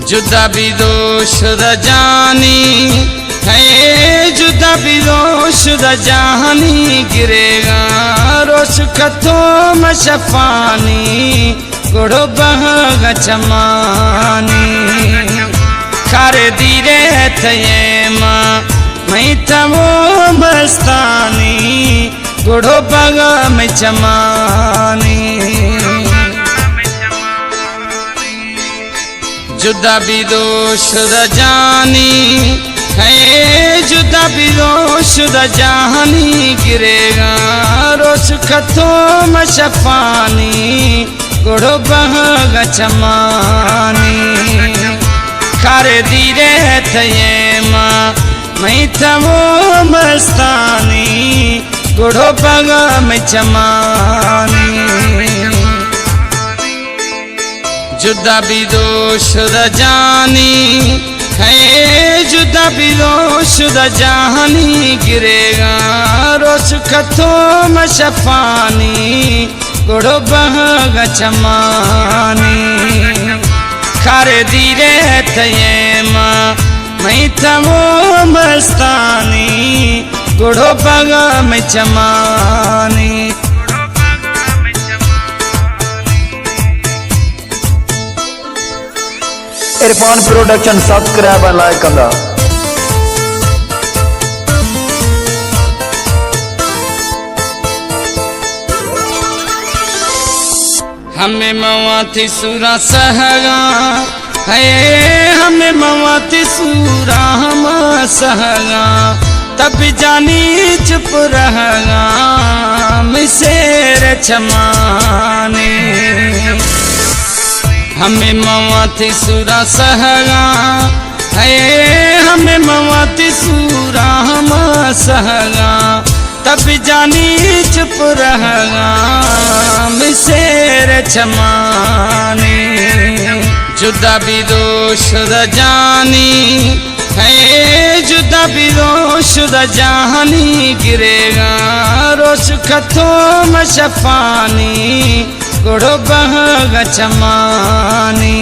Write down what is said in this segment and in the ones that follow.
जुदा भी दोष रजानी है, जुदा भी दोष रजानी गिरेगा रोश कथो मशफानी गुड़ो बहगा चमानी खारे दीरे थे माँ मैं तमो बस्तानी गुड़ो बगा में चमानी जुदा भी दोष रजानी है, जुदा भी दोष रजानी गिरेगा रोश कथो मशफानी गुड़ो बहगा चमानी खारे दीरे थे माँ मैं तमो मस्तानी गुड़ो बगा में चमानी जुदा भी दोष रजानी है, जुदा भी दोष रजानी गिरेगा रोश कथो मशफानी गुड़ो बहगा चमानी खारे दीरे थे माँ मैं तमो मस्तानी गुड़ो बगा में चमानी इरफान प्रोडक्शन सब्सक्राइब और लाइक कंदा। हमें मवाती सूरा सहगा है, हमें मवाती सूरा हम सहगा तब जानी चुप रहगा मिसेर चमाने हमें मवाती सूरा सहगा है, हमें मवाती सूरा हम सहगा तब जानी चुप रहगा मिसेर चमाने जुदा भी दोष रजानी है, जुदा भी दोष रजानी गिरेगा रोश कथो मशफानी गुड़ो बहगा चमानी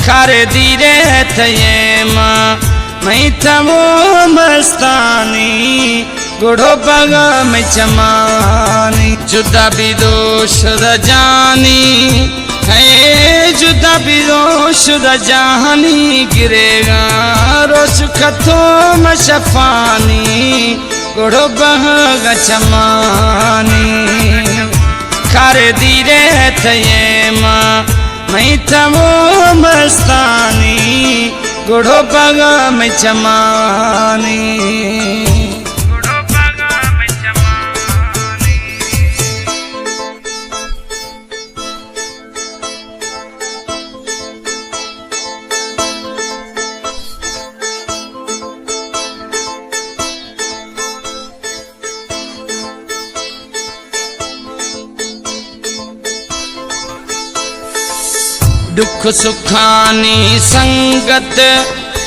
खारे दीरे थे माँ मैं तमो मस्तानी गुड़ो बगा में चमानी जुदा भी दोष रजानी है, जुदा भी दोष रजानी गिरेगा रोश कथो मशफानी गुड़ो बहगा चमानी खारे दीरे थे माँ मैं तमो मस्तानी गुड़ो बगा में चमानी दुख सुखानी संगत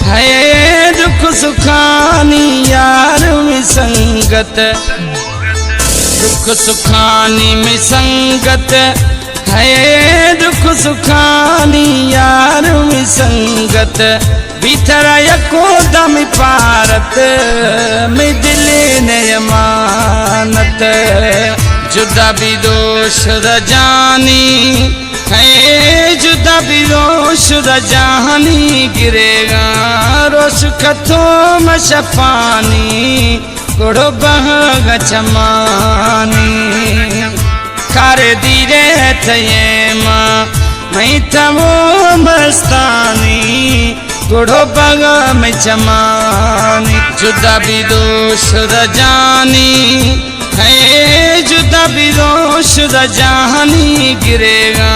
है, दुख सुखानी यार में संगत दुख सुखानी में संगत है, दुख सुखानी यार में संगत भीतर यको दम पारत में दिल ने अमानत जुदा भी दोष रजानी है, जुदा भी दोष रजानी गिरेगा रोश कथो मशफानी गुड़ो बहगा चमानी खारे दीरे थे माँ मैं तमो मस्तानी गुड़ो बगा में चमानी जुदा भी दोष रजानी है, जुदा भी दोष रजानी गिरेगा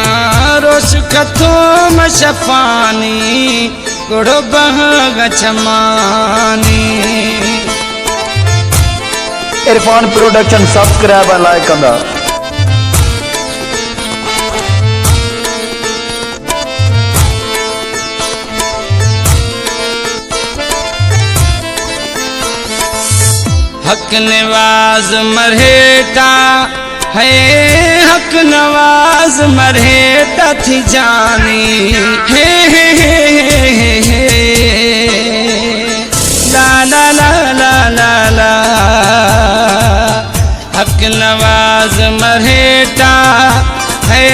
रोश कथो मशफानी गुड़ो बहगा चमानी इरफान प्रोडक्शन सब्सक्राइब और लाइक कंदा। हक नवाज मरहेटा है हक नवाज मरे थी जानी हे ला ला ला ला ला ला हक नवाज मरहेटा है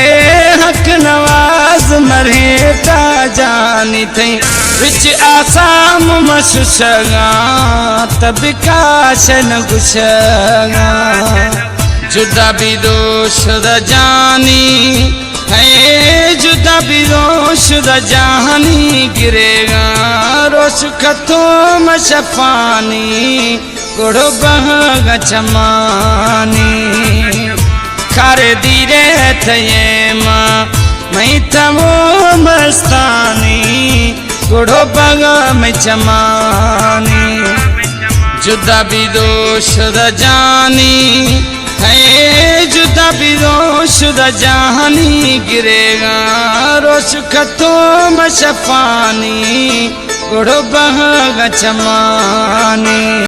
हक नवाज मरहेटा जानी थई विच आसाम मशुशगा तब काशन गुशगा जुदा भी दोष जानी है जुदा भी दोष जानी गिरेगा रोश खतो मशफानी गुड़ो बहग चमानी खारे दीरे थये माँ मैं तमो मस्तानी गुड़ो बगा में चमानी जुदा भी दोष जानी है जुदा भी दोष जानी गिरेगा रोश खतो मशफानी गुड़ो बहग चमानी।